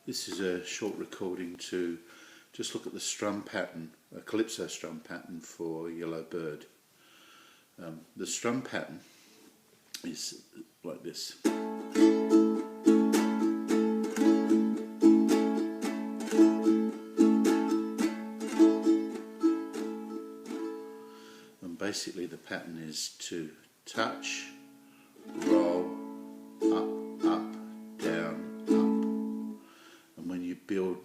This is a short recording to just look at the strum pattern, a Calypso strum pattern for Yellow Bird. The strum pattern is like this. And basically the pattern is to touch, roll, up, up, down, up. And when you build,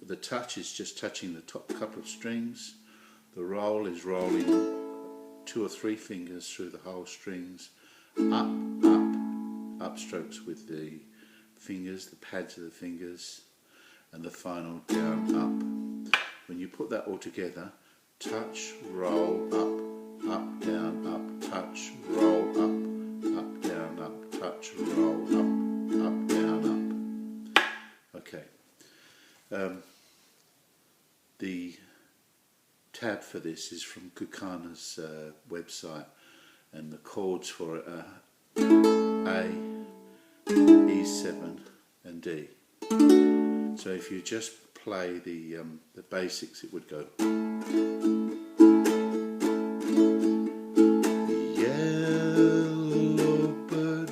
the touch is just touching the top couple of strings. The roll is rolling 2 or 3 fingers through the whole strings. Up, up strokes with the fingers, the pads of the fingers, and the final down, up. When you put that all together, touch, roll, up, down, up, touch, roll, up, down, up, touch, roll, up, down, up. Okay. The tab for this is from Kukana's website, and the chords for it are A, E7 and D. So if you just play the basics, it would go. Yellow bird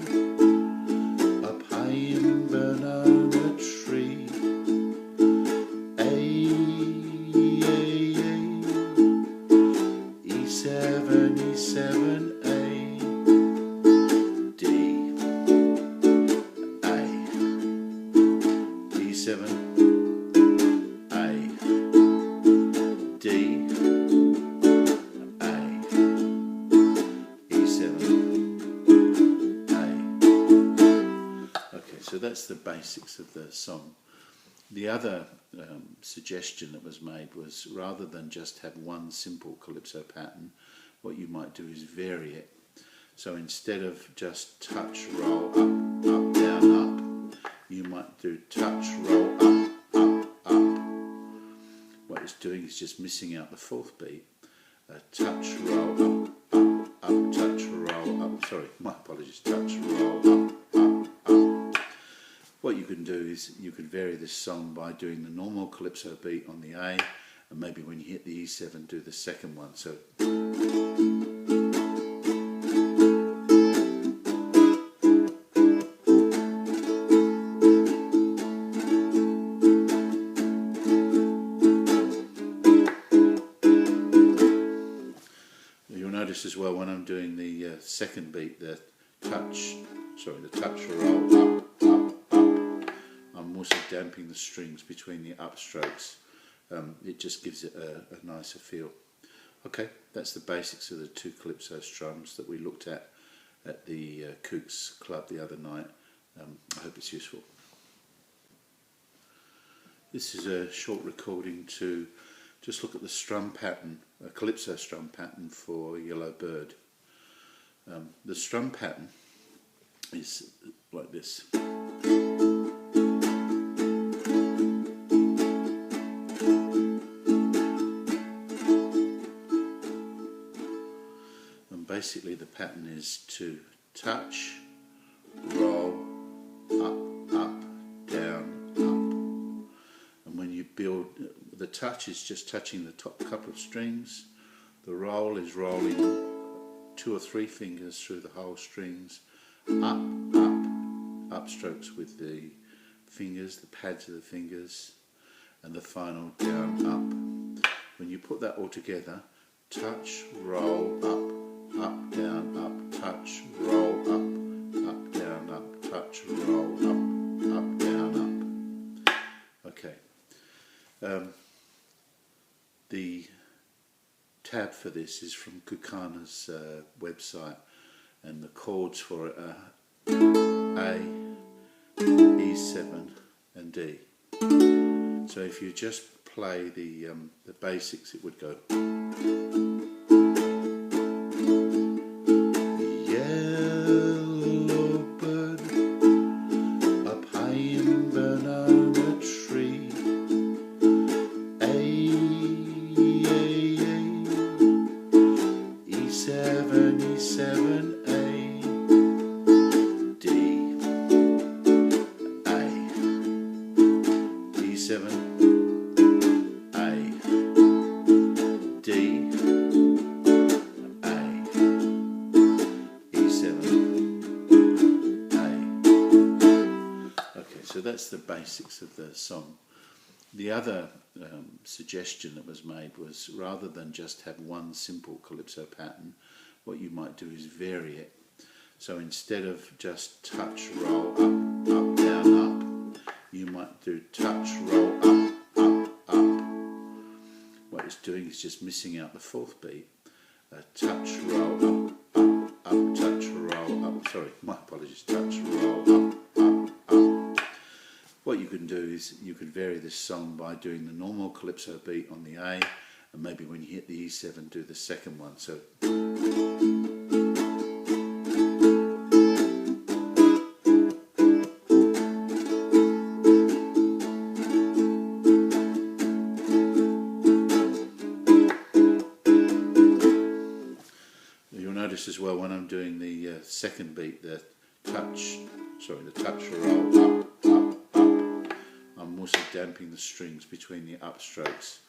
up high in banana tree, E7, E7, A, D, A, E7, A, D, A, E7, A. Okay, so that's the basics of the song. The other suggestion that was made was, rather than just have one simple calypso pattern, what you might do is vary it. So instead of just touch, roll, up, down, up, you might do touch, roll, up. What it's doing is just missing out the 4th beat. Touch, roll, up, touch, roll, up. Sorry, my apologies. Touch, roll, up. What you can do is you could vary this song by doing the normal calypso beat on the A, and maybe when you hit the E7, do the second one. So you'll notice as well when I'm doing the second beat, the touch, roll, up. I'm also damping the strings between the upstrokes. It just gives it a nicer feel. Okay, that's the basics of the 2 Calypso strums that we looked at the Kooks Club the other night. I hope it's useful. This is a short recording to just look at the strum pattern, a Calypso strum pattern for Yellow Bird. The strum pattern is like this. Basically the pattern is to touch, roll, up, down, up. And when you build, the touch is just touching the top couple of strings. The roll is rolling 2 or 3 fingers through the whole strings. Up strokes with the fingers, the pads of the fingers, and the final down, up. When you put that all together, touch, roll, up, down, up, touch, roll, up, down, up, touch, roll, up, down, up. Okay. The tab for this is from Kukana's website, and the chords for it are A, E7 and D. So if you just play the basics, it would go. Yellow bird up high in banana tree, E7, E7, A, D, A, So that's the basics of the song. The other suggestion that was made was, rather than just have one simple calypso pattern, what you might do is vary it. So instead of just touch, roll, up, up, down, up, you might do touch, roll, up, up, up. What it's doing is just missing out the fourth beat. Touch, roll, up, up, up, touch, roll, up. Sorry, my apologies. Touch, roll, up, up, up. What you can do is you can vary this song by doing the normal calypso beat on the A, and maybe when you hit the E7, do the second one. So. You'll notice as well when I'm doing the second beat, the touch roll, up, up, up, I'm also damping the strings between the upstrokes.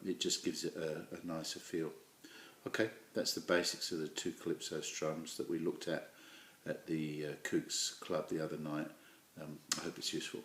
It just gives it a nicer feel. Okay, that's the basics of the two Calypso strums that we looked at the Kooks Club the other night. I hope it's useful.